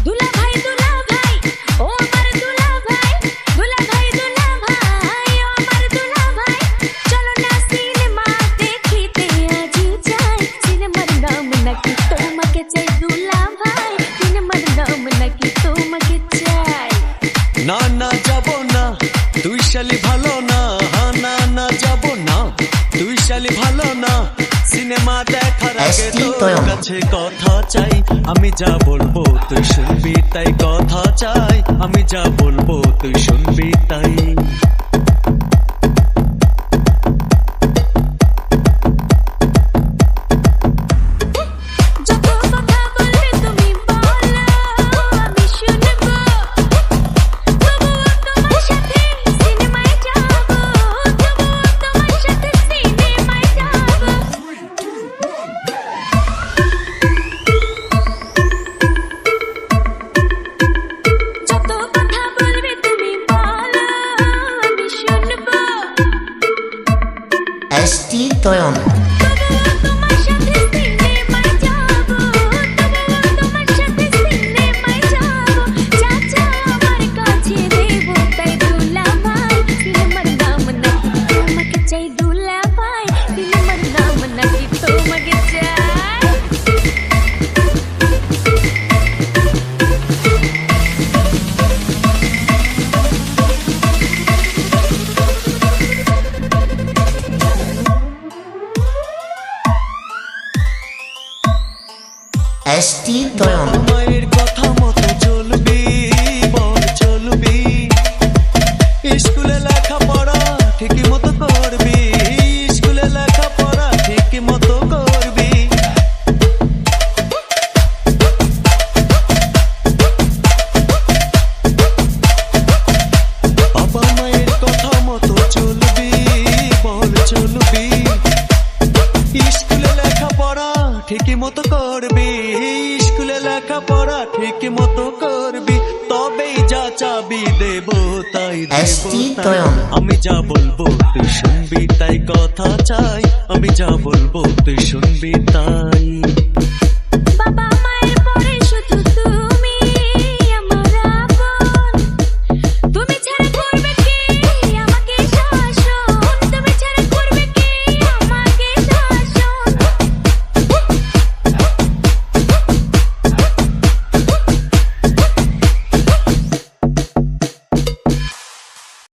দুলা ভাই ও আমার দুলা ভাই ও আমার দুলা ভাই চলো না সিনেমা দেখিতে আজি যাই সিনেমার নাম নাকি তোমাকে চাই দুলা ভাই সিনেমার নাম নাকি তোমাকে চাই না না যাব না তুই শালি ভালো না না না যাব না তুই শালি ভালো না সিনেমা দেখার আগে তোর কাছে কথা চাই আমি যা বলবো তুই শুনবি তাই কথা চাই আমি যা বলবো তুই শুনবি তাই ST Toyon ST Toyon মায়ের কথা মতো চলবি বল চলবি স্কুলে লেখাপড়া ঠিকই মতো করবি স্কুলে লেখাপড়া ঠিকই মতো করবি বাবা মায়ের কথা মতো চলবি বল চলবি স্কুলে লেখাপড়া ঠিকই মতো করবি স্কুলে লেখাপড়া ঠিকই মতো করবি তবেই যা চাবি দেব তাই ST Toyon আমি যা বলবো তুই শুনবি তাই কথা চাই আমি যা বলবো তুই শুনবি তাই